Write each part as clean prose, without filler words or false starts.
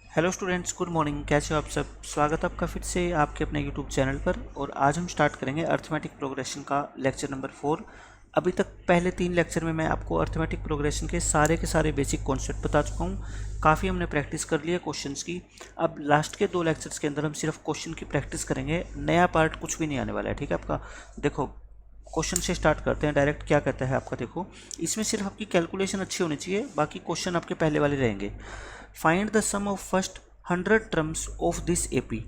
Hello students, good morning. कैसे हो आप सब? स्वागत है आपका फिर से आपके अपने यूट्यूब चैनल पर। और आज हम स्टार्ट करेंगे अर्थमेटिक प्रोग्रेशन का लेक्चर नंबर 4। अभी तक पहले 3 लेक्चर में मैं आपको अर्थमेटिक प्रोग्रेशन के सारे बेसिक कॉन्सेप्ट बता चुका हूँ। काफ़ी हमने प्रैक्टिस कर ली है क्वेश्चंस की। अब लास्ट के 2 लेक्चर्स के अंदर हम सिर्फ क्वेश्चन की प्रैक्टिस करेंगे। नया पार्ट कुछ भी नहीं आने वाला है, ठीक है आपका। देखो, क्वेश्चन से स्टार्ट करते हैं डायरेक्ट। क्या कहता है आपका, देखो इसमें सिर्फ आपकी कैलकुलेशन अच्छी होनी चाहिए, बाकी क्वेश्चन आपके पहले वाले रहेंगे। Find the sum of first 100 terms of this AP.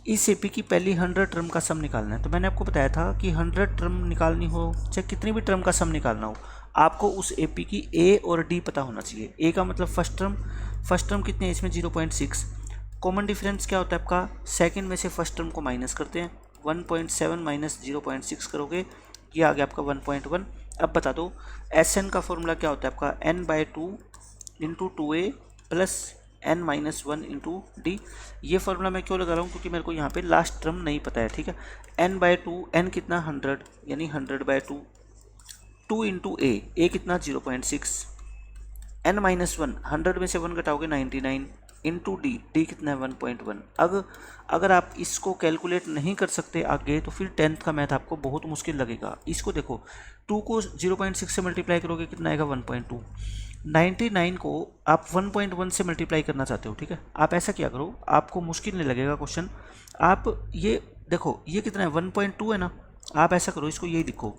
इस एपी की पहली 100 टर्म का सम निकालना है। तो मैंने आपको बताया था कि 100 टर्म निकालनी हो, चाहे कितनी भी टर्म का सम निकालना हो, आपको उस एपी की ए और डी पता होना चाहिए। ए का मतलब फर्स्ट टर्म कितनी है इसमें 0.6। कॉमन डिफरेंस क्या होता है आपका, सेकंड में से फर्स्ट टर्म को माइनस करते हैं। 1.7 माइनस 0.6 करोगे, ये आ गया आपका 1.1। अब बता दो एस एन का फॉर्मूला क्या होता है आपका, n/2 into 2a plus n-1 into D. ये फार्मूला मैं क्यों लगा रहा हूँ, क्योंकि मेरे को यहाँ पे लास्ट टर्म नहीं पता है, ठीक है। n/2, n कितना 100 यानी 100/2, 2 इंटू ए कितना 0.6, n-1 100 में से 1 घटाओगे 99 इंटू डी कितना है 1.1। अगर आप इसको कैलकुलेट नहीं कर सकते आगे, तो फिर 10th का मैथ आपको बहुत मुश्किल लगेगा। इसको देखो, 2 को 0.6 से मल्टीप्लाई करोगे कितना आएगा 1.2। 99 को आप 1.1 से मल्टीप्लाई करना चाहते हो, ठीक है। आप ऐसा क्या करो, आपको मुश्किल नहीं लगेगा क्वेश्चन। आप ये देखो, ये कितना है 1.2 है ना। आप ऐसा करो, इसको यही लिखो,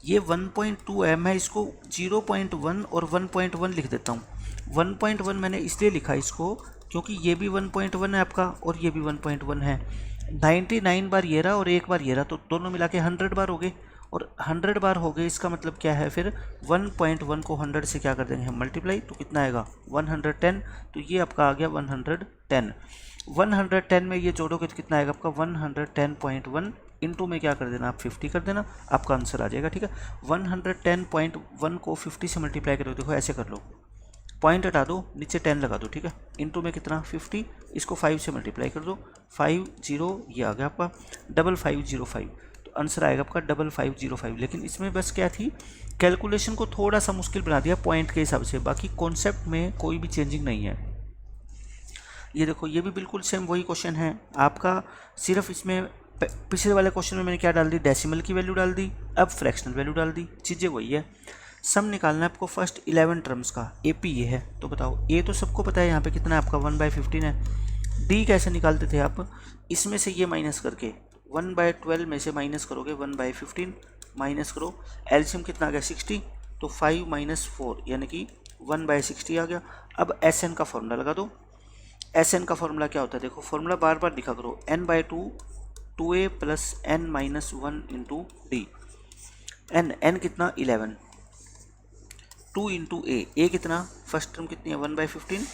ये 1.2 है, मैं इसको 0.1 और 1.1 लिख देता हूँ। 1.1 मैंने इसलिए लिखा इसको क्योंकि ये भी 1.1 है आपका और ये भी 1.1 है। 99 बार ये रहा और एक बार ये रहा, तो दोनों मिला के 100 बार हो गए। और 100 बार हो गए, इसका मतलब क्या है, फिर 1.1 को 100 से क्या कर देंगे हम मल्टीप्लाई, तो कितना आएगा 110। तो ये आपका आ गया 110। 110 में ये जोड़ोगे तो कितना आएगा आपका 110.1 इंटू में क्या कर देना आप 50 कर देना, आपका आंसर आ जाएगा, ठीक है। 110.1 को 50 से मल्टीप्लाई करो, देखो ऐसे कर लो, पॉइंट हटा दो, नीचे 10 लगा दो, ठीक है। इंटू में कितना 50, इसको 5 से मल्टीप्लाई कर दो, 50, ये आ गया आपका 5505। तो आंसर आएगा आपका 5505। लेकिन इसमें बस क्या थी, कैलकुलेशन को थोड़ा सा मुश्किल बना दिया पॉइंट के हिसाब से, बाकी कॉन्सेप्ट में कोई भी चेंजिंग नहीं है। ये देखो, ये भी बिल्कुल सेम वही क्वेश्चन है आपका, सिर्फ इसमें पिछले वाले क्वेश्चन में मैंने क्या डाल दी, डेसिमल की वैल्यू डाल दी, अब फ्रैक्शनल वैल्यू डाल दी, चीज़ें वही है। सम निकालना है आपको फर्स्ट 11 टर्म्स का, एपी ये है। तो बताओ, ए तो सबको पता है यहाँ पे कितना है आपका 1/15 है। डी कैसे निकालते थे आप, इसमें से ये माइनस करके 1/12 में से माइनस करोगे 1/15, माइनस करो, एलसीएम कितना आ गया 60, तो 5 माइनस 4 यानी कि 1/60 आ गया। अब एस एन का फॉर्मूला लगा दो। एस एन का फॉर्मूला क्या होता है, देखो फॉर्मूला बार बार लिखा करो, n/2 2a plus n-1 into D. N कितना 11, 2 इंटू ए कितना, फर्स्ट टर्म कितनी है 1/15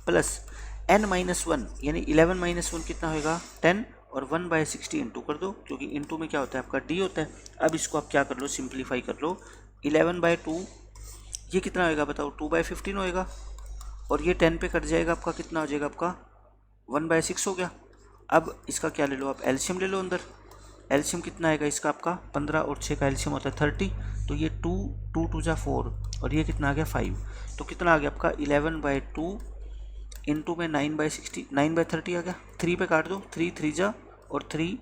प्लस n-1 यानी 11 - 1 कितना होगा 10, और 1/60 इंटू कर दो, क्योंकि इंटू में क्या होता है आपका डी होता है। अब इसको आप क्या कर लो, सिंप्लीफाई कर लो। 11/2 ये कितना होएगा बताओ, 2/15 होएगा, और ये 10 पे कट जाएगा, आपका कितना हो जाएगा आपका 1/6 हो गया। अब इसका क्या ले लो आप, एलसीएम ले लो अंदर। एलसीएम कितना आएगा इसका आपका 15 और 6 का एलसीएम होता है 30, तो ये 2 2 जा 4 और ये कितना आ गया 5। तो कितना आ गया आपका 11/2 इंटू में 9/60, 9/30 आ गया। 3 पे काट दो, 3 3 जा और 3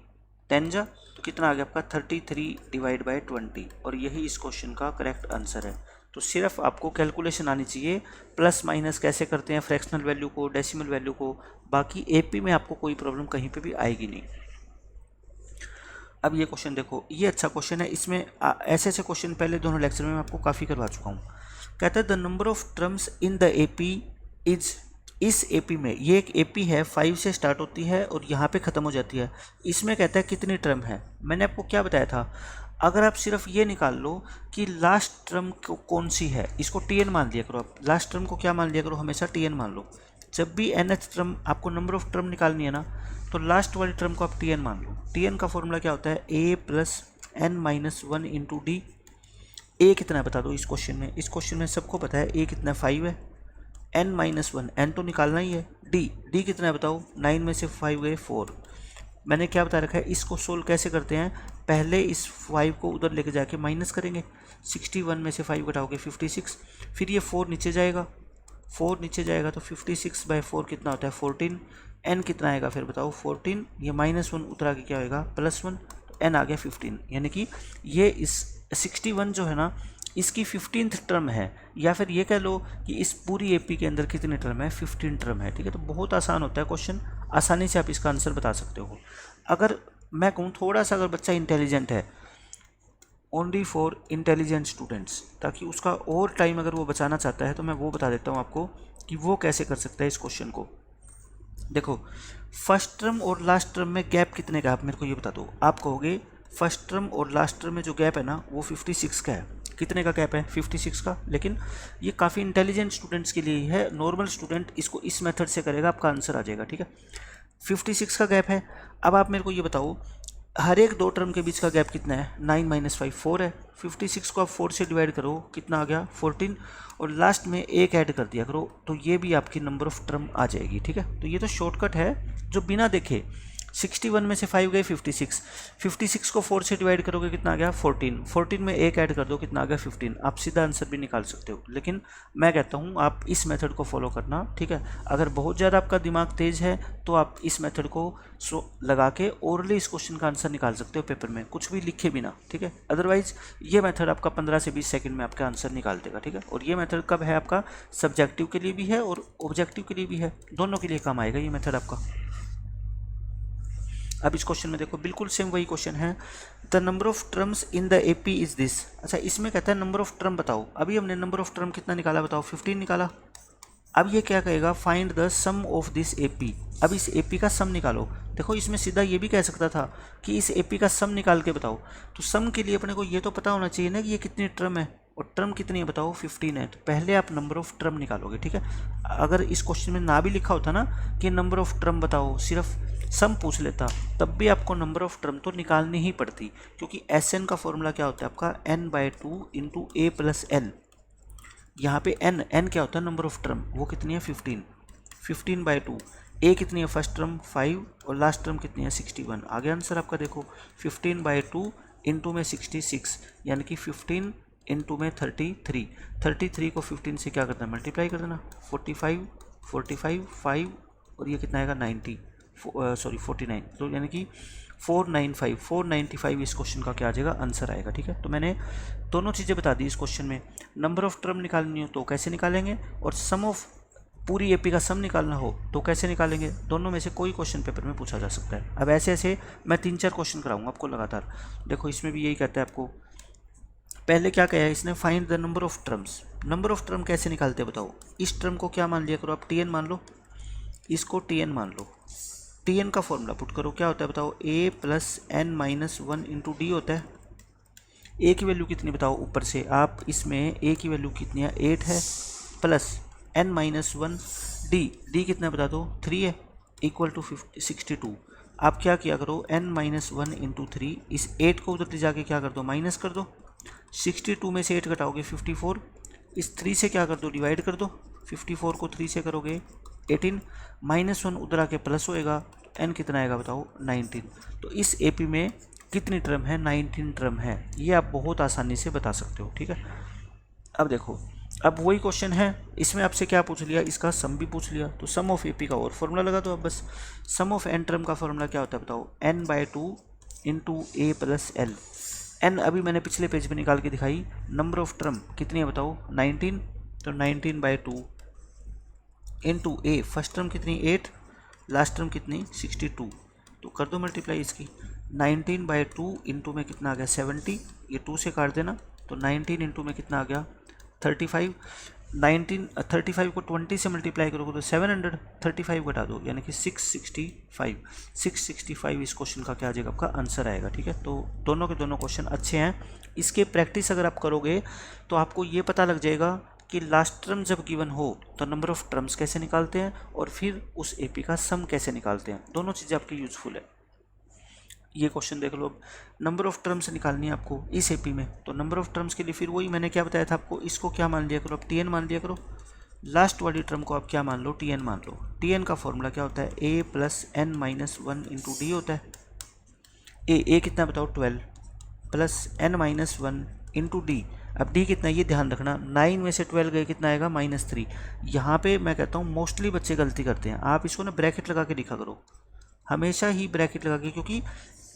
10 जा, तो कितना आ गया आपका 33/20, और यही इस क्वेश्चन का करेक्ट आंसर है। तो सिर्फ आपको कैलकुलेशन आनी चाहिए, प्लस माइनस कैसे करते हैं फ्रैक्शनल वैल्यू को, डेसिमल वैल्यू को, बाकी एपी में आपको कोई प्रॉब्लम कहीं पे भी आएगी नहीं। अब ये क्वेश्चन देखो, ये अच्छा क्वेश्चन है। इसमें ऐसे ऐसे क्वेश्चन पहले दोनों लेक्चर में मैं आपको काफ़ी करवा चुका हूँ। कहता है the number of terms in the AP is, इस एपी में, ये एक एपी है 5 से स्टार्ट होती है और यहाँ पे ख़त्म हो जाती है। इसमें कहता है कितनी टर्म है। मैंने आपको क्या बताया था, अगर आप सिर्फ ये निकाल लो कि लास्ट टर्म कौन सी है, इसको टीएन मान लिया करो। आप लास्ट टर्म को क्या मान लिया करो, हमेशा टीएन मान लो। जब भी nth टर्म आपको नंबर ऑफ टर्म निकालनी है ना, तो लास्ट वाली टर्म को आप टीएन मान लो। टीएन का फॉर्मूला क्या होता है, a plus n-1 into D. A कितना है बता दो इस क्वेश्चन में, इस क्वेश्चन में सबको पता है ए कितना 5 है, n-1 n तो निकालना ही है, डी कितना है बताओ, 9 में से 5 गए 4। मैंने क्या बता रखा है, इसको सोल्व कैसे करते हैं, पहले इस 5 को उधर लेके जाके माइनस करेंगे, 61 में से 5 घटाओगे 56, फिर ये 4 नीचे जाएगा, 4 नीचे जाएगा तो 56/4 कितना होता है 14, n कितना आएगा फिर बताओ 14, ये -1 उतरा के क्या होएगा +1, तो n आ गया 15, यानी कि ये इस 61 जो है ना इसकी 15th टर्म है, या फिर ये कह लो कि इस पूरी एपी के अंदर कितने टर्म है 15 टर्म है। ठीक है, तो बहुत आसान होता है क्वेश्चन, आसानी से आप इसका आंसर बता सकते हो। अगर मैं कहूँ थोड़ा सा अगर बच्चा इंटेलिजेंट है, ओनली फॉर इंटेलिजेंट स्टूडेंट्स, ताकि उसका और टाइम अगर वो बचाना चाहता है तो मैं वो बता देता हूँ आपको कि वो कैसे कर सकता है इस क्वेश्चन को। देखो फर्स्ट टर्म और लास्ट टर्म में गैप कितने का, आप मेरे को ये बता दो। आप कहोगे फर्स्ट टर्म और लास्ट टर्म में जो गैप है ना वो 56 का है। कितने का गैप है 56 का, लेकिन ये काफ़ी इंटेलिजेंट स्टूडेंट्स के लिए ही है, नॉर्मल स्टूडेंट इसको इस मेथड से करेगा, आपका आंसर आ जाएगा। ठीक है, 56 का गैप है। अब आप मेरे को ये बताओ हर एक दो टर्म के बीच का गैप कितना है, 9 - 5 4 है। 56 को आप 4 से डिवाइड करो कितना आ गया 14, और लास्ट में एक ऐड कर दिया करो तो ये भी आपकी नंबर ऑफ टर्म आ जाएगी। ठीक है, तो ये तो शॉर्टकट है जो बिना देखे 61 में से 5 गए 56, 56 को 4 से डिवाइड करोगे कितना आ गया 14, 14 में एक ऐड कर दो कितना आ गया 15, आप सीधा आंसर भी निकाल सकते हो। लेकिन मैं कहता हूँ आप इस मेथड को फॉलो करना। ठीक है, अगर बहुत ज़्यादा आपका दिमाग तेज़ है तो आप इस मेथड को लगा के ओरली इस क्वेश्चन का आंसर निकाल सकते हो पेपर में, कुछ भी लिखे बिना। ठीक है, अदरवाइज ये मेथड आपका 15 से 20 सेकंड में आपका आंसर निकाल देगा। ठीक है, और ये मेथड कब है आपका सब्जेक्टिव के लिए भी है और ऑब्जेक्टिव के लिए भी है, दोनों के लिए काम आएगा ये मेथड आपका। अब इस क्वेश्चन में देखो बिल्कुल सेम वही क्वेश्चन है, the number of terms in the AP is this. अच्छा, इसमें कहता है नंबर ऑफ टर्म बताओ। अभी हमने नंबर ऑफ टर्म कितना निकाला बताओ 15 निकाला। अब ये क्या कहेगा find the sum of this AP. अब इस एपी का सम निकालो। देखो इसमें सीधा ये भी कह सकता था कि इस एपी का सम निकाल के बताओ, तो सम के लिए अपने को ये तो पता होना चाहिए ना कि ये कितनी टर्म है, और टर्म कितनी है बताओ 15 है, तो पहले आप नंबर ऑफ टर्म निकालोगे। ठीक है, अगर इस क्वेश्चन में ना भी लिखा होता ना कि नंबर ऑफ टर्म बताओ, सिर्फ सम पूछ लेता, तब भी आपको नंबर ऑफ टर्म तो निकालनी ही पड़ती, क्योंकि एस एन का फॉर्मूला क्या होता है आपका n/2 इंटू ए प्लस एल। यहाँ पे n क्या होता है नंबर ऑफ टर्म, वो कितनी है 15, 15/2, ए कितनी है फर्स्ट टर्म 5 और लास्ट टर्म कितनी है 61। आगे आंसर आपका देखो 15/2 इंटू में 66, यानी कि 15 इंटू में 33, 33 को 15 से क्या करना है मल्टीप्लाई कर देना, 45 45 5 और ये कितना आएगा 90 49, तो यानी कि 495 इस क्वेश्चन का क्या आ जाएगा आंसर आएगा। ठीक है, तो मैंने दोनों चीज़ें बता दी इस क्वेश्चन में। नंबर ऑफ टर्म निकालनी हो तो कैसे निकालेंगे, और सम ऑफ पूरी एपी का सम निकालना हो तो कैसे निकालेंगे, दोनों में से कोई क्वेश्चन पेपर में पूछा जा सकता है। अब ऐसे ऐसे मैं 3-4 क्वेश्चन कराऊंगा आपको लगातार। देखो इसमें भी यही कहता है आपको, पहले क्या कहा है इसने, find the number of terms. Number of term कैसे निकालते हैं बताओ। इस टर्म को क्या मान लिया करो आप, टीएन मान लो, इसको टीएन मान लो। टीएन का फॉर्मूला पुट करो, क्या होता है बताओ, a + n-1 इंटू डी होता है। a की वैल्यू कितनी बताओ ऊपर से, आप इसमें a की वैल्यू कितनी है 8 है, प्लस n-1 डी कितना बता दो 3 है, इक्वल टू 62। आप क्या किया करो n-1 इंटू 3, इस 8 को उधर ले जाके क्या कर दो माइनस कर दो, 62 में से 8 घटाओगे 54, इस 3 से क्या कर दो डिवाइड कर दो, 54 को 3 से करोगे 18, -1 उधर आके प्लस होएगा, n कितना आएगा बताओ 19। तो इस एपी में कितनी टर्म है 19 टर्म है, ये आप बहुत आसानी से बता सकते हो। ठीक है, अब देखो अब वही क्वेश्चन है, इसमें आपसे क्या पूछ लिया, इसका सम भी पूछ लिया, तो सम ऑफ एपी का और फॉर्मूला लगा दो अब बस। सम ऑफ एन टर्म का फॉर्मूला क्या होता है बताओ, n/2 इंटू ए प्लस एल। एन अभी मैंने पिछले पेज पे निकाल के दिखाई, नंबर ऑफ टर्म कितनी है बताओ 19, तो 19/2 इंटू ए, फर्स्ट टर्म कितनी 8, लास्ट टर्म कितनी 62, तो कर दो मल्टीप्लाई इसकी, 19/2 इंटू में कितना आ गया 70, ये 2 से काट देना, तो 19 इंटू में कितना आ गया 35, 35 को 20 से मल्टीप्लाई करोगे तो 700, 35 घटा दो यानी कि 665, 665 इस क्वेश्चन का क्या आ जाएगा आपका आंसर आएगा। ठीक है, तो दोनों के दोनों क्वेश्चन अच्छे हैं, इसके प्रैक्टिस अगर आप करोगे तो आपको ये पता लग जाएगा कि लास्ट टर्म जब गिवन हो तो नंबर ऑफ टर्म्स कैसे निकालते हैं और फिर उस एपी का सम कैसे निकालते हैं, दोनों चीज़ें आपकी यूजफुल है। ये क्वेश्चन देख लो, नंबर ऑफ टर्म्स निकालनी है आपको इस एपी में, तो नंबर ऑफ टर्म्स के लिए फिर वही मैंने क्या बताया था आपको, इसको क्या मान लिया करो आप टीएन मान लिया करो, लास्ट वाली टर्म को आप क्या मान लो टीएन मान लो। टीएन का फॉर्मूला क्या होता है, a + n-1 इंटू डी होता है। ए कितना बताओ 12 प्लस n-1 इंटू डी, अब डी कितना है ये ध्यान रखना, 9 में से 12 गए कितना आएगा -3। यहाँ पे मैं कहता हूँ मोस्टली बच्चे गलती करते हैं, आप इसको ना ब्रैकेट लगा के लिखा करो, हमेशा ही ब्रैकेट लगा के, क्योंकि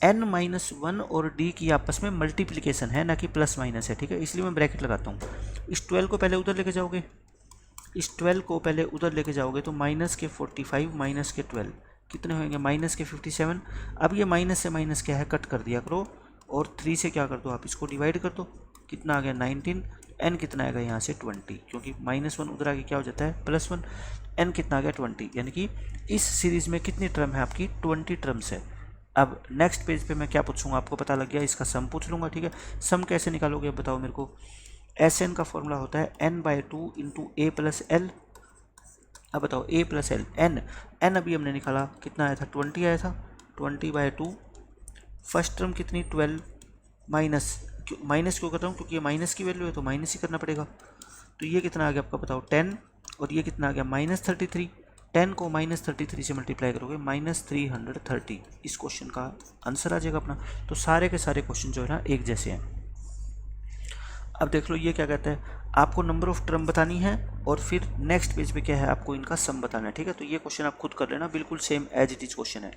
n-1 और d की आपस में मल्टीप्लिकेशन है ना कि प्लस माइनस है, ठीक है, इसलिए मैं ब्रैकेट लगाता हूँ। इस 12 को पहले उधर लेके जाओगे, इस 12 को पहले उधर लेके जाओगे तो माइनस के 45 माइनस के 12 कितने होंगे, माइनस के 57। अब ये माइनस से माइनस क्या है, कट कर दिया करो, और 3 से क्या कर दो आप, इसको डिवाइड कर दो, कितना आ गया 19। n कितना आएगा यहाँ से 20, क्योंकि -1 उधर आगे क्या हो जाता है +1। n कितना आ गया 20, यानी कि इस सीरीज़ में कितनी टर्म है आपकी, 20 टर्म्स है। अब नेक्स्ट पेज पे मैं क्या पूछूंगा, आपको पता लग गया, इसका सम पूछ लूँगा, ठीक है। सम कैसे निकालोगे अब बताओ मेरे को। Sn का फॉर्मूला होता है n/2 into a plus L. अब बताओ a प्लस एल, n अभी हमने निकाला, कितना आया था 20 आया था, 20/2। फर्स्ट टर्म कितनी 12, माइनस क्यों कर रहा हूँ, क्योंकि ये माइनस की वैल्यू है तो माइनस ही करना पड़ेगा। तो ये कितना आ गया आपका बताओ 10, और ये कितना आ गया -33। 10 को -33 से मल्टीप्लाई करोगे -330, इस क्वेश्चन का आंसर आ जाएगा अपना। तो सारे के सारे क्वेश्चन जो है ना एक जैसे हैं। अब देख लो ये क्या कहता है, आपको नंबर ऑफ टर्म बतानी है और फिर नेक्स्ट पेज पे क्या है, आपको इनका सम बताना है, ठीक है। तो ये क्वेश्चन आप खुद कर लेना, बिल्कुल same as it is question है।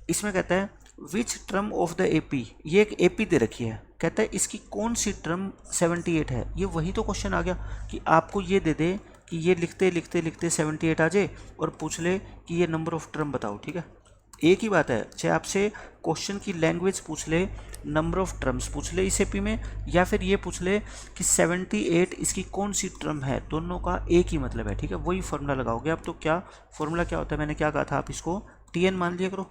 इसमें कहता है which term of the AP, ये एक एपी दे रखी है, कहता है इसकी कौन सी टर्म 78 है। ये वही तो क्वेश्चन आ गया कि आपको ये दे दे कि ये लिखते लिखते लिखते 78 आ जाए और पूछ ले कि ये नंबर ऑफ टर्म बताओ, ठीक है। एक ही बात है, चाहे आपसे क्वेश्चन की लैंग्वेज पूछ ले, नंबर ऑफ टर्म्स पूछ ले इस एपी में, या फिर ये पूछ ले कि 78 इसकी कौन सी टर्म है, दोनों का एक ही मतलब है, ठीक है। वही फॉर्मूला लगाओगे आप। तो क्या फॉर्मूला क्या होता है, मैंने क्या कहा था, आप इसको Tn मान लिया करो,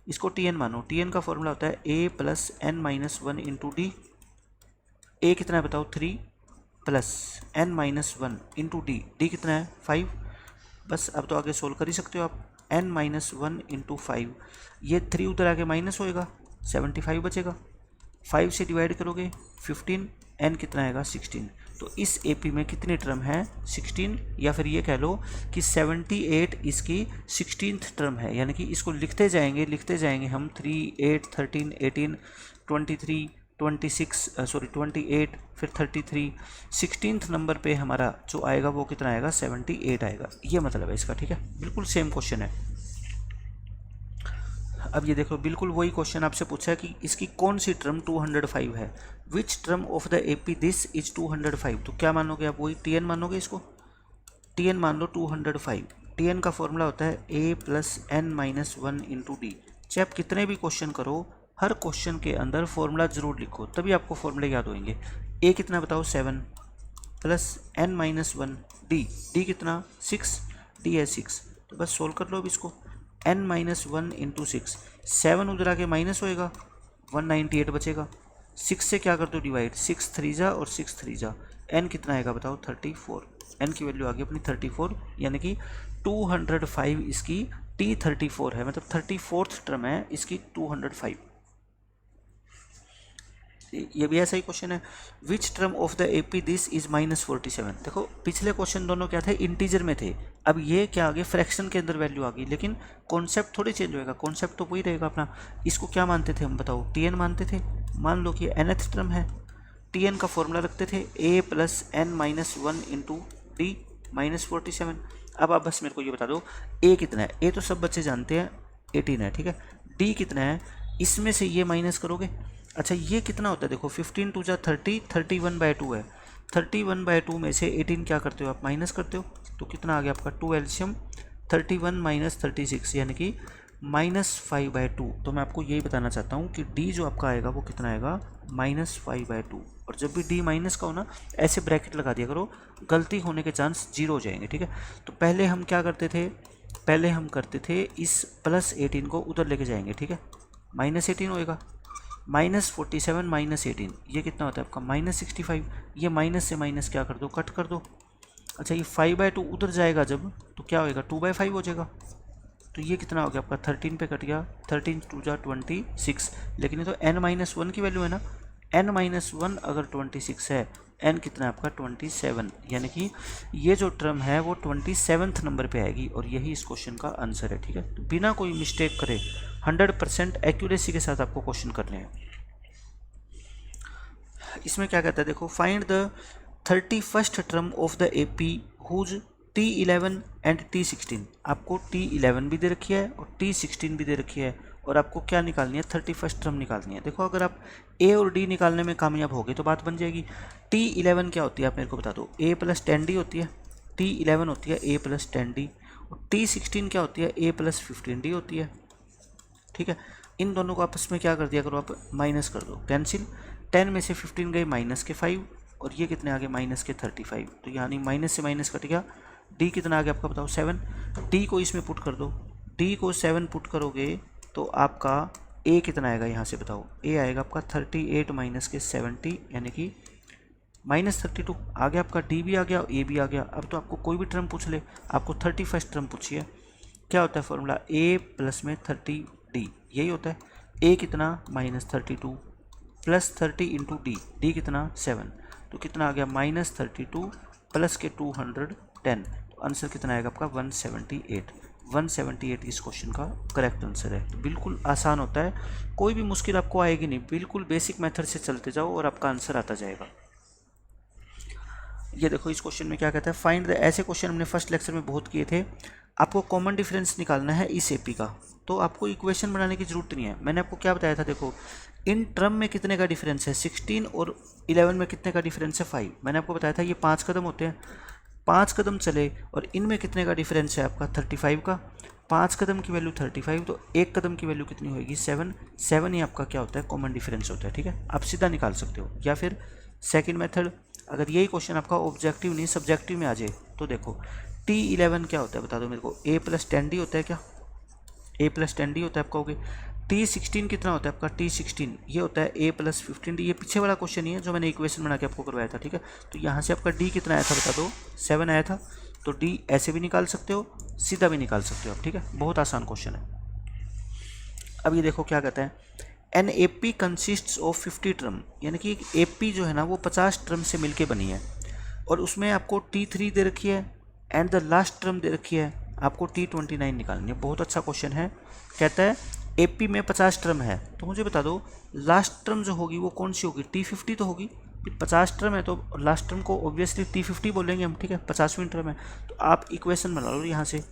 इसको Tn मानो। Tn का फॉर्मूला होता है a plus n-1 into D. a कितना है बताओ 3 plus n-1 into D, D कितना है 5। बस अब तो आगे सोल्व कर ही सकते हो आप। n-1 इंटू 5, ये 3 उधर आके माइनस होएगा, 75 बचेगा। 5 से डिवाइड करोगे 15, n कितना आएगा 16। तो इस एपी में कितनी टर्म है 16, या फिर ये कह लो कि 78 इसकी 16th टर्म है, यानी कि इसको लिखते जाएंगे हम 3, 8, 13, 18, 23, 26 28, फिर 33, 16th नंबर पे हमारा जो आएगा वो कितना आएगा 78 आएगा। ये मतलब है इसका, ठीक है। बिल्कुल सेम क्वेश्चन है। अब ये देखो बिल्कुल वही क्वेश्चन आपसे पूछा है कि इसकी कौन सी टर्म 205 है, which term of the AP this is 205। तो क्या मानोगे आप, वही Tn मानोगे, इसको Tn मान लो 205। Tn का फॉर्मूला होता है a plus n-1 into D. चाहे आप कितने भी क्वेश्चन करो, हर क्वेश्चन के अंदर फॉर्मूला जरूर लिखो, तभी आपको फॉर्मूले याद होंगे। a कितना बताओ 7 प्लस n-1 डी कितना 6, डी है 6। तो बस सोल्व कर लो अब इसको, n-1 इंटू 6, 7 उधर आके माइनस होएगा, 198 बचेगा। 6 से क्या कर दो डिवाइड, 6 3 जा और 6 3 जा, n कितना आएगा बताओ 34। n की वैल्यू आ गई अपनी 34, यानी कि 205 इसकी T34 है, मतलब 34th टर्म है इसकी 205। ये भी ऐसा ही क्वेश्चन है, which term of the AP this is -47। देखो पिछले क्वेश्चन दोनों क्या थे, इंटीजर में थे, अब ये क्या आ गया फ्रैक्शन के अंदर वैल्यू आ गई, लेकिन कॉन्सेप्ट थोड़ी चेंज होएगा, कॉन्सेप्ट तो वही रहेगा अपना। इसको क्या मानते थे हम बताओ, Tn मानते थे, मान लो कि nth टर्म है, Tn का फॉर्मूला रखते थे a plus n-1 into D -47। अब आप बस मेरे को ये बता दो a कितना है, a तो सब बच्चे जानते हैं 18 है, ठीक है। d कितना है, इसमें से ये माइनस करोगे, अच्छा ये कितना होता है देखो 15 2 जा 30, 31/2 है, 31/2 में से 18 क्या करते हो आप माइनस करते हो, तो कितना आ गया आपका 2 एलसीएम 31 माइनस 36, यानी कि -5/2। तो मैं आपको यही बताना चाहता हूँ कि d जो आपका आएगा वो कितना आएगा -5/2। और जब भी d माइनस का हो ना, ऐसे ब्रैकेट लगा दिया करो, गलती होने के चांस 0 हो जाएंगे, ठीक है। तो पहले हम क्या करते थे, पहले हम करते थे इस +18 को उधर लेके जाएंगे, ठीक है, -18 होएगा, -47 -18, ये कितना होता है आपका -65। ये माइनस से माइनस क्या कर दो, कट कर दो। अच्छा ये 5/2 उधर जाएगा जब, तो क्या होएगा 2/5 हो जाएगा। तो ये कितना हो गया आपका 13 पे कट गया, 13 2 जा 26, लेकिन ये तो n-1 की वैल्यू है ना, n-1 अगर 26 है, n कितना है आपका 27, यानी कि ये जो टर्म है वो 27th नंबर पे आएगी, और यही इस क्वेश्चन का आंसर है, ठीक है। तो बिना कोई मिस्टेक करे 100% एक्यूरेसी के साथ आपको क्वेश्चन करने हैं। इसमें क्या कहता है देखो, find the 31st term of the AP whose T11 and T16। आपको T11 भी दे रखी है और T16 भी दे रखी है और आपको क्या निकालनी है, 31st टर्म निकालनी है। देखो अगर आप A और D निकालने में कामयाब हो गए तो बात बन जाएगी। T11 क्या होती है आप मेरे को बता दो, A प्लस 10D होती है। T11 होती है A प्लस 10D और T16 क्या होती है, A प्लस 15D होती है। ठीक है, इन दोनों को आपस में क्या कर दिया करो, आप माइनस कर दो, कैंसिल। 10 में से 15 गए माइनस के 5 और ये कितने आ गए, माइनस के 35। तो यानी माइनस से माइनस कट गया। डी कितना आ गया आपका बताओ, 7। डी को इसमें पुट कर दो, डी को 7 पुट करोगे तो आपका ए कितना आएगा, यहाँ से बताओ, ए आएगा आपका 38 माइनस के 70 यानी कि -32 आ गया आपका। डी भी आ गया, ए भी आ गया। अब तो आपको कोई भी टर्म पूछ ले, आपको 31st टर्म पूछिए, क्या होता है फॉर्मूला, ए प्लस में 30D, यही होता है। ए कितना, -32 प्लस 30 इंटू डी, डी कितना 7, तो कितना आ गया -32 प्लस के 210, तो आंसर कितना आएगा आपका 178। 178 इस क्वेश्चन का करेक्ट आंसर है। तो बिल्कुल आसान होता है, कोई भी मुश्किल आपको आएगी नहीं, बिल्कुल बेसिक मेथड से चलते जाओ और आपका आंसर आता जाएगा। ये देखो इस क्वेश्चन में क्या कहता है, फाइंड द, ऐसे क्वेश्चन हमने फर्स्ट लेक्चर में बहुत किए थे। आपको कॉमन डिफरेंस निकालना है इस एपी का, तो आपको इक्वेशन बनाने की जरूरत नहीं है। मैंने आपको क्या बताया था, देखो इन टर्म में कितने का डिफरेंस है, 16 और 11 में कितने का डिफरेंस है, 5। मैंने आपको बताया था ये 5 कदम होते हैं, 5 कदम चले और इनमें कितने का डिफरेंस है आपका 35 का। 5 कदम की वैल्यू 35, तो 1 कदम की वैल्यू कितनी होगी 7। 7 ही आपका क्या होता है, कॉमन डिफरेंस होता है। ठीक है, आप सीधा निकाल सकते हो। या फिर सेकेंड मेथड, अगर यही क्वेश्चन आपका ऑब्जेक्टिव नहीं सब्जेक्टिव में आ जाए तो देखो T11 क्या होता है बता दो मेरे को, A प्लस 10D होता है क्या, A प्लस 10D होता है आप कहोगे। T16 कितना होता है आपका, T16 ये होता है A प्लस 15D। ये पीछे वाला क्वेश्चन ही है जो मैंने इक्वेशन बना के आपको करवाया था। ठीक है, तो यहाँ से आपका D कितना आया था बता दो, 7 आया था। तो D ऐसे भी निकाल सकते हो, सीधा भी निकाल सकते हो आप। ठीक है, बहुत आसान क्वेश्चन है। अब ये देखो क्या कहता है, an AP consists of 50 term, यानी कि AP जो है ना वो 50 टर्म से मिलके बनी है और उसमें आपको T3 दे रखी है एंड द लास्ट टर्म दे रखी है, आपको T29 निकालनी है। बहुत अच्छा क्वेश्चन है। कहता है AP में 50 टर्म है, तो मुझे बता दो लास्ट टर्म जो होगी वो कौन सी होगी, T50 तो होगी। 50 टर्म है तो लास्ट टर्म को ऑब्वियसली T50 बोलेंगे हम। ठीक है, 50वीं टर्म है, तो आप इक्वेशन बना लो यहाँ से।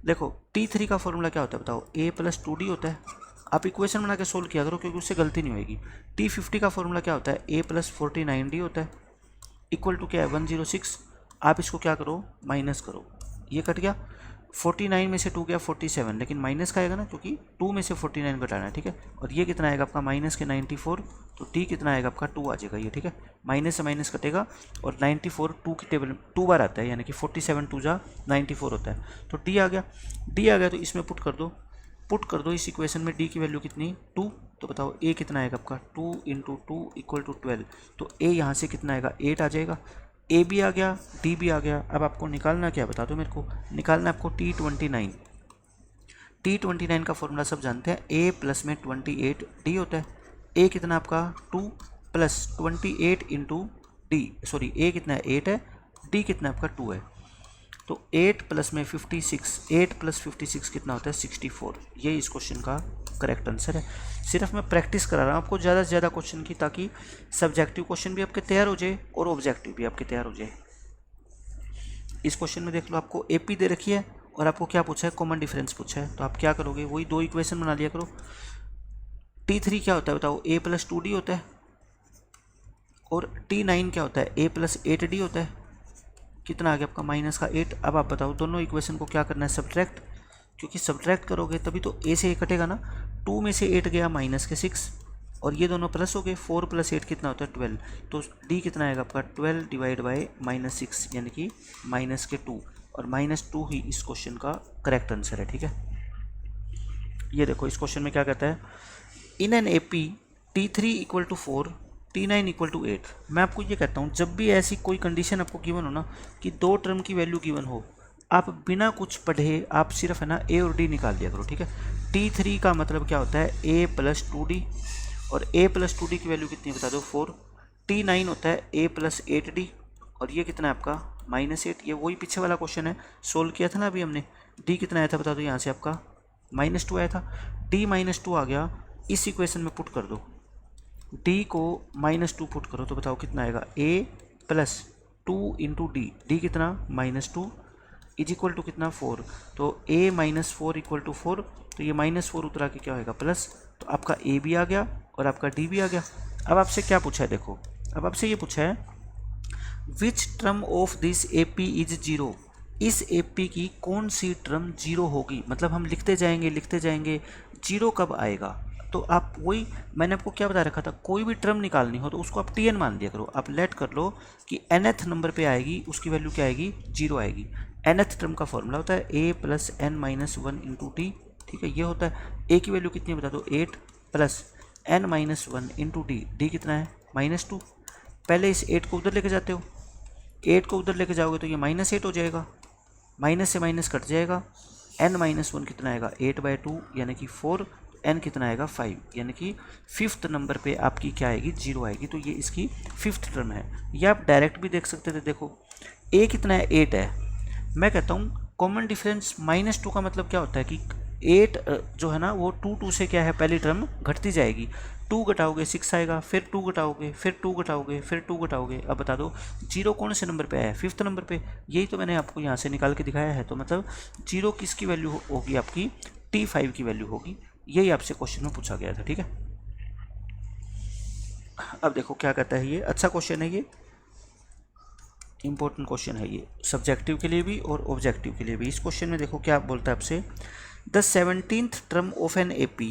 देखो T3 का फॉर्मूला क्या होता है बताओ, A प्लस 2D होता है। आप इक्वेशन बना के सोल्व किया करो क्योंकि उससे गलती नहीं होगी। T50 का फॉर्मूला क्या होता है, A प्लस 49D होता है, इक्वल टू क्या है 106। आप इसको क्या करो, माइनस करो, ये कट गया। 49 में से 2 गया 47, लेकिन माइनस का आएगा ना क्योंकि 2 में से 49 घटाना है। ठीक है, और ये कितना आएगा आपका माइनस के 94, तो टी कितना आएगा आपका 2 आ जाएगा ये। ठीक है, माइनस से माइनस कटेगा और 94 2 की टेबल 2 बार आता है, यानी कि 47 2 जा 94 होता है। तो डी आ गया, डी आ गया तो इसमें पुट कर दो इस इक्वेशन में। डी की वैल्यू कितनी 2, तो बताओ ए कितना आएगा आपका 2 इंटू 2 इक्वल टू 12, तो ए यहाँ से कितना आएगा 8 आ जाएगा। ए भी आ गया, डी भी आ गया। अब आपको निकालना क्या बता दो मेरे को, निकालना आपको T29। T29 का फॉर्मूला सब जानते हैं, ए प्लस में 28 डी होता है। ए कितना आपका 2 प्लस 28 इंटू डी, सॉरी ए कितना है 8 है, डी कितना आपका 2 है, तो 8 प्लस में 56, 8 प्लस 56 कितना होता है 64। ये इस क्वेश्चन का करेक्ट आंसर है। सिर्फ मैं प्रैक्टिस करा रहा हूँ आपको ज़्यादा से ज़्यादा क्वेश्चन की, ताकि सब्जेक्टिव क्वेश्चन भी आपके तैयार हो जाए और ऑब्जेक्टिव भी आपके तैयार हो जाए। इस क्वेश्चन में देख लो आपको AP दे रखी है और आपको क्या पूछा है, कॉमन डिफरेंस पूछा है। तो आप क्या करोगे, वही 2 इक्वेशन बना लिया करो। T3 क्या होता है बताओ, A प्लस 2D होता है और T9 क्या होता है, A प्लस 8D होता है। कितना आ गया आपका माइनस का 8। अब आप बताओ दोनों इक्वेशन को क्या करना है, सब्ट्रैक्ट, क्योंकि सब्ट्रैक्ट करोगे तभी तो ए से ए कटेगा ना। 2 में से 8 गया माइनस के 6 और ये दोनों प्लस हो गए, 4 प्लस 8 कितना होता है 12, तो डी कितना आएगा आपका 12 डिवाइड बाई -6 यानी कि माइनस के 2, और -2 ही इस क्वेश्चन का करेक्ट आंसर है। ठीक है, ये देखो इस क्वेश्चन में क्या कहता है, in an AP T3 equal to 4 T9 equal to 8। मैं आपको ये कहता हूँ जब भी ऐसी कोई कंडीशन आपको गिवन हो ना कि 2 टर्म की वैल्यू गिवन हो, आप बिना कुछ पढ़े आप सिर्फ है ना A और D निकाल दिया करो। ठीक है, T3 का मतलब क्या होता है A प्लस 2D और A प्लस 2D की वैल्यू कितनी बता दो 4। T9 होता है A प्लस 8D और ये कितना है आपका -8। ये वही पीछे वाला क्वेश्चन है, सोल्व किया था ना अभी हमने। D कितना आया था बता दो, यहाँ से आपका -2 आया था, D -2 आ गया, इस इक्वेशन में पुट कर दो। डी को -2 पुट करो तो बताओ कितना आएगा, a plus 2 into D, D कितना -2 इज इक्वल टू कितना 4, तो a -4 इक्वल टू 4, तो ये -4 उतरा के क्या होएगा प्लस, तो आपका a भी आ गया और आपका d भी आ गया। अब आपसे क्या पूछा है, देखो अब आपसे ये पूछा है which term of this AP is 0, इस AP की कौन सी टर्म 0 होगी, मतलब हम लिखते जाएंगे 0 कब आएगा। तो आप वही मैंने आपको क्या बता रखा था, कोई भी टर्म निकालनी हो तो उसको आप Tn मान दिया करो। आप लेट कर लो कि nth नंबर पे आएगी उसकी वैल्यू क्या आएगी, 0 आएगी। nth टर्म का फॉर्मूला होता है a plus n minus 1 into T, ठीक है, ये होता है। a की वैल्यू कितनी है बता दो, 8 plus n minus 1 into D, D कितना है -2। पहले इस 8 को उधर लेके जाते हो, 8 को उधर लेके जाओगे तो ये -8 हो जाएगा, माइनस से माइनस कट जाएगा, n माइनस 1 कितना आएगा 8/2 यानी कि 4, n कितना आएगा 5, यानी कि 5th नंबर पे आपकी क्या आएगी 0 आएगी। तो ये इसकी 5th टर्म है। ये आप डायरेक्ट भी देख सकते थे, देखो a कितना है 8 है, मैं कहता हूँ कॉमन डिफरेंस -2 का मतलब क्या होता है कि 8 जो है ना वो 2 से क्या है पहली टर्म घटती जाएगी, 2 घटाओगे 6 आएगा, फिर 2 घटाओगे, फिर 2 घटाओगे, फिर 2 घटाओगे। अब बता दो 0 कौन से नंबर पे आया है, 5th नंबर पे, यही तो मैंने आपको यहाँ से निकाल के दिखाया है। तो मतलब 0 किसकी वैल्यू होगी आपकी, T5 की वैल्यू होगी। यही आपसे क्वेश्चन में पूछा गया था, ठीक है। अब देखो क्या कहता है, ये अच्छा क्वेश्चन है, ये इंपॉर्टेंट क्वेश्चन है, ये सब्जेक्टिव के लिए भी और ऑब्जेक्टिव के लिए भी। इस क्वेश्चन में देखो क्या बोलता है आपसे, the 17th term of an AP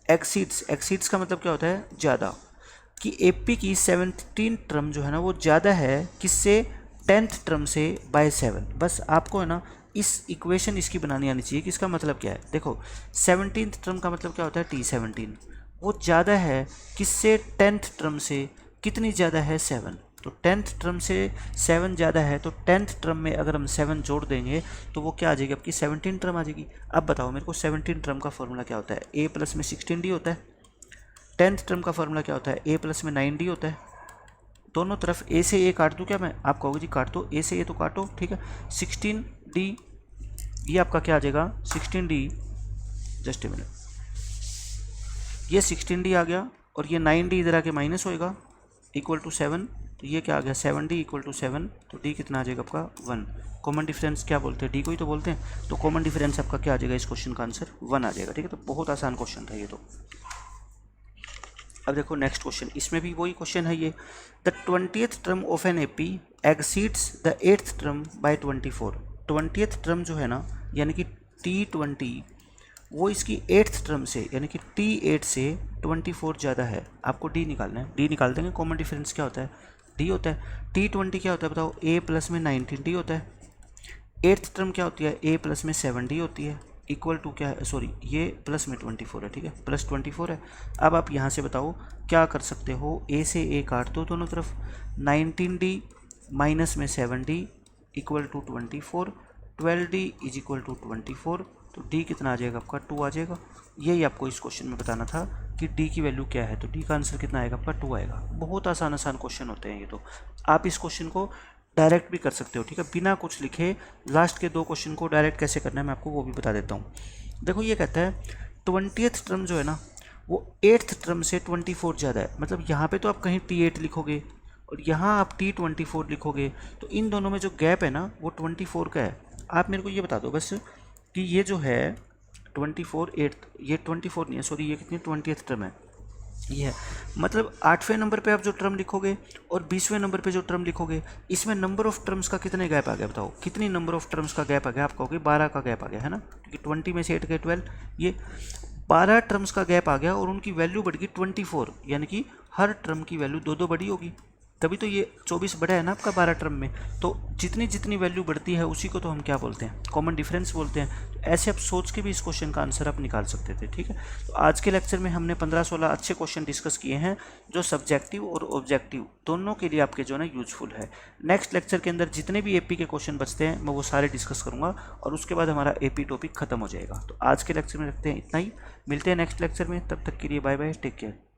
exceeds का मतलब क्या होता है ज़्यादा, कि AP की 17 टर्म जो है ना वो ज़्यादा है किससे, 10th टर्म से बाय 7। बस आपको है ना इस इक्वेशन इसकी बनानी आनी चाहिए कि इसका मतलब क्या है। देखो 17th टर्म का मतलब क्या होता है T17, वो ज़्यादा है किससे, 10th टर्म से, कितनी ज़्यादा है 7, तो 10th टर्म से 7 ज़्यादा है, तो 10th टर्म में अगर हम 7 जोड़ देंगे तो वो क्या आ जाएगी आपकी 17 टर्म आ जाएगी। अब बताओ मेरे को 17 टर्म का फॉर्मूला क्या होता है, a प्लस में 16d होता है। 10th टर्म का फॉर्मूला क्या होता है, a प्लस में 9d होता है। दोनों तरफ a से a काट दूँ क्या मैं, आप कहोगे जी काट दो, a से a तो काटो, ठीक है। 16d ये आपका क्या आ जाएगा 16d, जस्ट ए मिनट, ये 16d आ गया और ये 9d इधर आके माइनस होएगा इक्वल टू 7, तो ये क्या आ गया 7d इक्वल टू 7, तो d कितना आ जाएगा आपका 1। कॉमन डिफरेंस क्या बोलते हैं, d को ही तो बोलते हैं, तो कॉमन डिफरेंस आपका क्या आ जाएगा, इस क्वेश्चन का आंसर 1 आ जाएगा, ठीक है। तो बहुत आसान क्वेश्चन था ये तो। अब देखो नेक्स्ट क्वेश्चन, इसमें भी वही क्वेश्चन है ये, the 20th term of an AP exceeds the 8th term by 24। 20th term जो है ना यानी कि T20 वो इसकी 8th टर्म से यानी कि T8 से 24 ज़्यादा है। आपको D निकालना है, D निकाल देंगे। कॉमन डिफरेंस क्या होता है, D होता है। T20 क्या होता है बताओ, A प्लस में 19D होता है। 8th टर्म क्या होती है, A प्लस में 7D होती है, इक्वल टू क्या है, सॉरी ये प्लस में 24 है, ठीक है, प्लस 24 है। अब आप यहाँ से बताओ क्या कर सकते हो, A से A काट दो दोनों तरफ, 19D माइनस में 7D equal to 24, 12D is equal to 24, तो D कितना आ जाएगा आपका 2 आ जाएगा। यही आपको इस क्वेश्चन में बताना था कि D की वैल्यू क्या है, तो D का आंसर कितना आएगा आपका 2 आएगा। बहुत आसान क्वेश्चन होते हैं ये तो, आप इस क्वेश्चन को डायरेक्ट भी कर सकते हो, ठीक है, बिना कुछ लिखे। लास्ट के 2 क्वेश्चन को डायरेक्ट कैसे करना है मैं आपको वो भी बता देता हूँ। देखो ये कहता है 20th टर्म जो है ना वो 8th टर्म से 24 ज़्यादा है, मतलब यहाँ पे तो आप कहीं T8 लिखोगे और यहाँ आप T24 लिखोगे, तो इन दोनों में जो गैप है ना वो 24 का है। आप मेरे को ये बता दो बस कि ये जो है 24 8th, ये 24 नहीं है सॉरी, ये कितनी 20th टर्म है, ये है, मतलब 8वें नंबर पे आप जो टर्म लिखोगे और 20वें नंबर पे जो टर्म लिखोगे, इसमें नंबर ऑफ टर्म्स का कितने गैप आ गया बताओ, कितनी नंबर ऑफ टर्म्स का गैप आ गया, आप कहोगे 12 का गैप आ गया है ना, क्योंकि 20 में से 8 गए 12, ये 12 टर्म्स का गैप आ गया और उनकी वैल्यू बढ़ गई 24, यानी कि हर टर्म की वैल्यू 2-2 बड़ी होगी, तभी तो ये 24 बड़ा है ना आपका 12 टर्म में। तो जितनी जितनी वैल्यू बढ़ती है उसी को तो हम क्या बोलते हैं, कॉमन डिफरेंस बोलते हैं। तो ऐसे आप सोच के भी इस क्वेश्चन का आंसर आप निकाल सकते थे, ठीक है। तो आज के लेक्चर में हमने 15-16 अच्छे क्वेश्चन डिस्कस किए हैं जो सब्जेक्टिव और ऑब्जेक्टिव दोनों के लिए आपके जो है ना यूजफुल है। नेक्स्ट लेक्चर के अंदर जितने भी AP के क्वेश्चन बचते हैं मैं वो सारे डिस्कस करूँगा और उसके बाद हमारा AP टॉपिक खत्म हो जाएगा। तो आज के लेक्चर में रखते हैं इतना ही, मिलते हैं नेक्स्ट लेक्चर में, तब तक के लिए बाय बाय, टेक केयर।